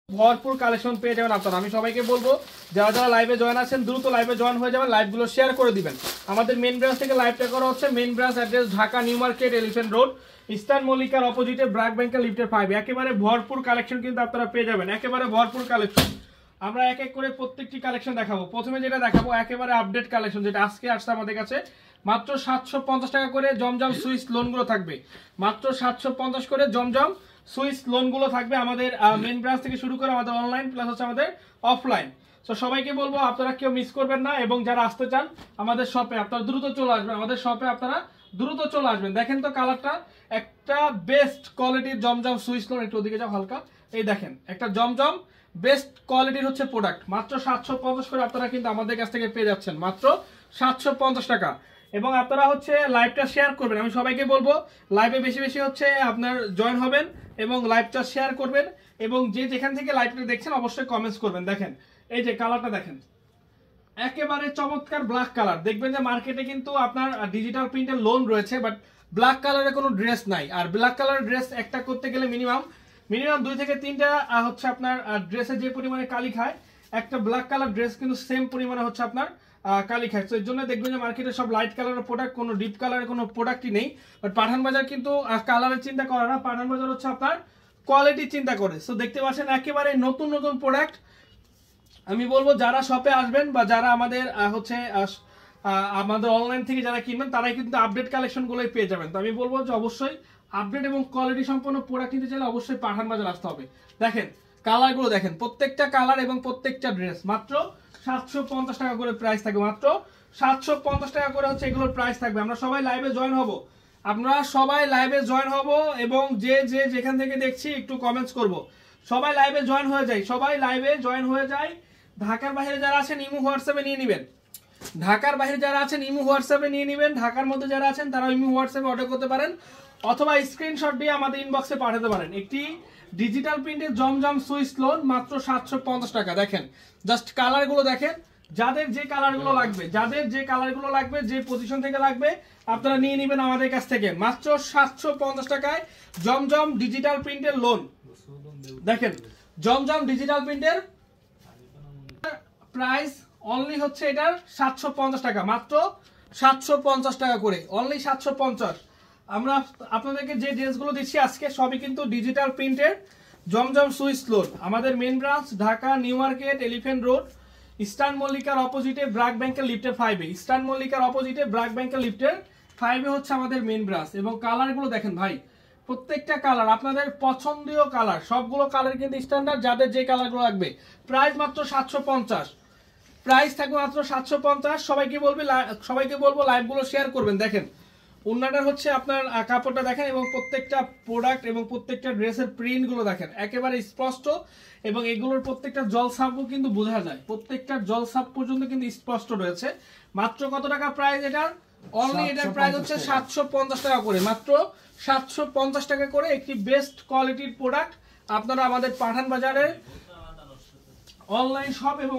ভরপুর কালেকশন পেয়ে যাবেন আপনারা। আমি সবাইকে বলবো যারা যারা লাইভে জয়েন আছেন দ্রুত লাইভে জয়েন হয়ে যাবেন, লাইভগুলো শেয়ার করে দিবেন। আমাদের মেন ব্রাঞ্চ থেকে লাইভটা করা হচ্ছে। Main branch address Dhaka new market, elephant road, eastern মল্লিকার অপোজিটে ব্র্যাক ব্যাংকের লিফটের 5। একেবারে ভরপুর কালেকশন কিন্তু আপনারা পেয়ে যাবেন, একেবারে ভরপুর কালেকশন। আমরা এক এক করে প্রত্যেকটি কালেকশন দেখাবো। প্রথমে যেটা দেখাবো একেবারে আপডেট কালেকশন, যেটা আজকে আসছে আমাদের কাছে। মাত্র 750 টাকা করে জমজম সুইস লোনগুলো থাকবে, মাত্র 750 করে জমজম সুইস লোনগুলো থাকবে আমাদের মেন ব্রাঞ্চ থেকে শুরু করে আমাদের অনলাইন প্লাস হচ্ছে আমাদের অফলাইন। তো সবাইকে বলবো আপনারা কেউ মিস করবেন না, এবং যারা আসতে চান আমাদের শপে আপনারা দ্রুত চলে আসবেন, আমাদের শপে আপনারা দ্রুত চলে আসবেন। দেখেন তো কালারটা, একটা বেস্ট কোয়ালিটির জমজম সুইস লোন। একটু ওদিকে যাও হালকা, এই দেখেন একটা জমজম বেস্ট কোয়ালিটির হচ্ছে প্রোডাক্ট। মাত্র 750 করে আপনারা কিন্তু আমাদের কাছ থেকে পেয়ে যাচ্ছেন, মাত্র 750 টাকা। এবং আপনারা হচ্ছে লাইভটা শেয়ার করবেন। আমি সবাইকে বলবো লাইভে বেশি বেশি হচ্ছে আপনার জয়েন হবেন এবং লাইভটা শেয়ার করবেন, এবং যে যেখান থেকে লাইভটা দেখছেন অবশ্যই কমেন্টস করবেন। দেখেন এই যে কালারটা দেখেন, একেবারে চমৎকার ব্ল্যাক কালার। দেখবেন যে মার্কেটে কিন্তু আপনার ডিজিটাল প্রিন্টের লোন রয়েছে, বাট ব্ল্যাক কালারের কোনো ড্রেস নাই। আর ব্ল্যাক কালারের ড্রেস একটা করতে গেলে মিনিমাম 2 থেকে 3টা হচ্ছে আপনার ড্রেসে যে পরিমাণে কালি খায়, একটা ব্ল্যাক কালার ড্রেস কিন্তু সেম পরিমাণে হচ্ছে আপনার কালি খায়। তো এর জন্য দেখবেন যে মার্কেটে সব লাইট কালারের প্রোডাক্ট, কোনো ডিপ কালারের কোনো প্রোডাক্টই নেই। বাট পাঠান বাজার কিন্তু কালারের চিন্তা করে না, পাঠান বাজার হচ্ছে আপনার কোয়ালিটি চিন্তা করে। সো দেখতে পাচ্ছেন একেবারে নতুন নতুন প্রোডাক্ট। আমি বলবো যারা শপে আসবেন বা যারা আমাদের হচ্ছে আমাদের অনলাইন থেকে যারা কিনবেন তারাই কিন্তু আপডেট কালেকশনগুলোই পেয়ে যাবেন। তো আমি বলবো যে অবশ্যই আপডেট এবং কোয়ালিটি সম্পন্ন প্রোডাক্ট নিতে চাইলে অবশ্যই পাঠান বাজার আসতে হবে। দেখেন কালারগুলো দেখেন, প্রত্যেকটা কালার এবং প্রত্যেকটা ড্রেস মাত্র 750 টাকা করে প্রাইস থাকবে, মাত্র 750 টাকা করে হচ্ছে এগুলোর প্রাইস থাকবে। আমরা সবাই লাইভে জয়েন হব, আমরা সবাই লাইভে জয়েন হব, এবং যে যে যেখান থেকে দেখছি একটু কমেন্টস করব। সবাই লাইভে জয়েন হয়ে যায়, সবাই লাইভে জয়েন হয়ে যায়। ঢাকার বাইরে যারা আছেন ইমো হোয়াটসঅ্যাপে নিয়ে নেবেন, ঢাকার বাইরে যারা আছেন ইমো হোয়াটসঅ্যাপে নিয়ে নেবেন। ঢাকার মধ্যে যারা আছেন তারা ইমো হোয়াটসঅ্যাপে অর্ডার করতে পারেন, অথবা স্ক্রিনশট দিয়ে আমাদের ইনবক্সে পাঠাতে পারেন। একটি ডিজিটাল প্রিন্টের জমজম সুইস লোন মাত্র 750 টাকা। দেখেন জাস্ট কালারগুলো দেখেন, যাদের যে কালারগুলো লাগবে, যাদের যে কালারগুলো লাগবে, যে পজিশন থেকে লাগবে আপনারা নিয়ে নেবেন আমাদের কাছ থেকে। মাত্র 750 টাকায় জমজম ডিজিটাল প্রিন্টের লোন। দেখেন জমজম ডিজিটাল প্রিন্টের প্রাইস অনলি হচ্ছে এটার 750 টাকা, মাত্র 750 টাকা করে, অনলি 750। আমরা আপনাদেরকে যে ড্রেসগুলো দিচ্ছি আজকে সবই কিন্তু ডিজিটাল প্রিন্টের জমজম সুইস লোন। আমাদের main branch Dhaka new market, elephant road, eastern মল্লিকার অপোজিটে ব্র্যাক ব্যাংকের লিফটের 5-এ, ইস্টার্ন মল্লিকার অপোজিটে ব্র্যাক ব্যাংকের লিফটের 5-এ হচ্ছে আমাদের মেন ব্রাঞ্চ। এবং কালারগুলো দেখেন ভাই, প্রত্যেকটা কালার আপনাদের পছন্দীয় কালার, সবগুলো কালার কিন্তু স্ট্যান্ডার্ড। যাদের যে কালারগুলো লাগবে প্রাইস মাত্র 750, প্রাইস থাকবে মাত্র 750। সবাইকে বলবো লাইভগুলো শেয়ার করবেন। দেখেন ওন্নাটার হচ্ছে আপনার কাপড়টা দেখেন, এবং প্রত্যেকটা প্রোডাক্ট এবং প্রত্যেকটা ড্রেসের প্রিন্টগুলো দেখেন একেবারে স্পষ্ট, এবং এগুলোর প্রত্যেকটা জলসাপও কিন্তু বোঝা যায়, প্রত্যেকটা জলসাপ পর্যন্ত কিন্তু স্পষ্ট রয়েছে। মাত্র কত টাকা প্রাইস এটার? অনলি এটার প্রাইস হচ্ছে 750 টাকা করে, মাত্র 750 টাকা করে একটি বেস্ট কোয়ালিটির প্রোডাক্ট আপনারা আমাদের পাঠান বাজারের অনলাইন শপ এবং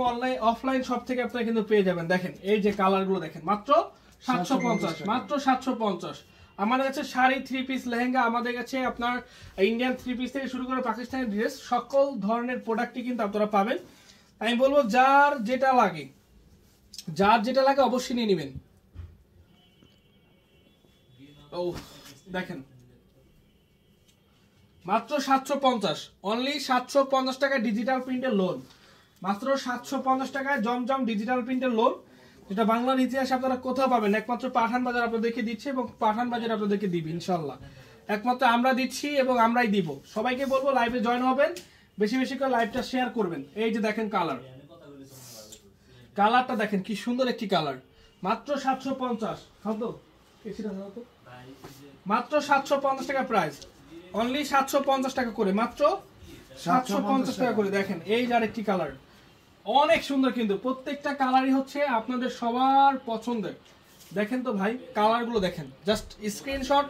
অফলাইন শপ থেকে আপনারা কিন্তু পেয়ে যাবেন। দেখেন এই যে কালারগুলো দেখেন, মাত্র 750, মাত্র 750। আমাদের কাছে শাড়ি, 3 পিস, লেহেঙ্গা, আমাদের কাছে আপনার ইন্ডিয়ান 3 পিস থেকে শুরু করে পাকিস্তানি ড্রেস, সকল ধরনের প্রোডাক্টই কিন্তু আপনারা পাবেন। আমি বলবো যার যেটা লাগে অবশ্যই নিয়ে নেবেন। ও দেখেন মাত্র 750, অনলি 750 টাকা ডিজিটাল প্রিন্টের লোন, মাত্র 750 টাকায় জমজম ডিজিটাল প্রিন্টের লোন, যেটা বাংলার ইতিহাসে আপনারা কোথাও পাবেন। একমাত্র পাঠান বাজার আপনাদেরকে দিচ্ছে, এবং পাঠান বাজার আপনাদেরকে দিবে ইনশাল্লাহ। একমাত্র আমরা দিচ্ছি এবং আমরাই দিব। সবাইকে বলবো লাইভে জয়েন হবেন, বেশি বেশি করে লাইভটা শেয়ার করবেন। এই যে দেখেন কালারটা দেখেন কি সুন্দর একটি কালার, মাত্র 750। মাত্র 750 টাকা প্রাইস, অনলি 750 টাকা করে, মাত্র 750 টাকা করে। দেখেন এই যে আরেকটি কালার, অনেক সুন্দর, কিন্তু প্রত্যেকটা কালারই হচ্ছে আপনাদের সবার পছন্দের। দেখেন তো ভাই কালারগুলো দেখেন, জাস্ট স্ক্রিনশট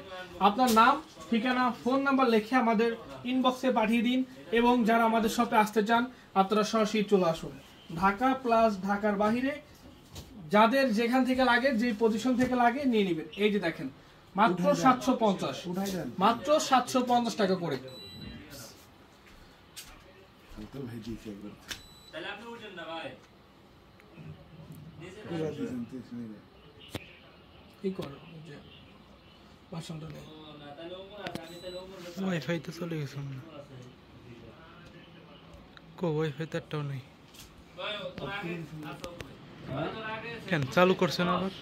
আপনার নাম, ঠিকানা, ফোন নাম্বার লিখে আমাদের ইনবক্সে পাঠিয়ে দিন। এবং যারা আমাদের শপে আসতে চান আপনারা সরাসরি চলে আসুন। ঢাকা প্লাস ঢাকার বাহিরে যাদের যেখান থেকে লাগে, যে পজিশন থেকে লাগে নিয়ে নেবেন। এই যে দেখেন মাত্র 750, মাত্র 750 টাকা করে। তো ভাই দিয়েছি একবার তাহলে আপনি উঠেন না ভাই নিচে এবার দিয়েছেন তো শুনে না কি করো যে বাসনটা নেই না তাহলে ওমর আছে আমি তাহলে ওমর ওয়াইফাই তো চলে গেছে মনে হয়। কো ওয়াইফাই তারটাও নেই ভাই তোর আগে আসো তোর আগে কেন চালু করছেন আবার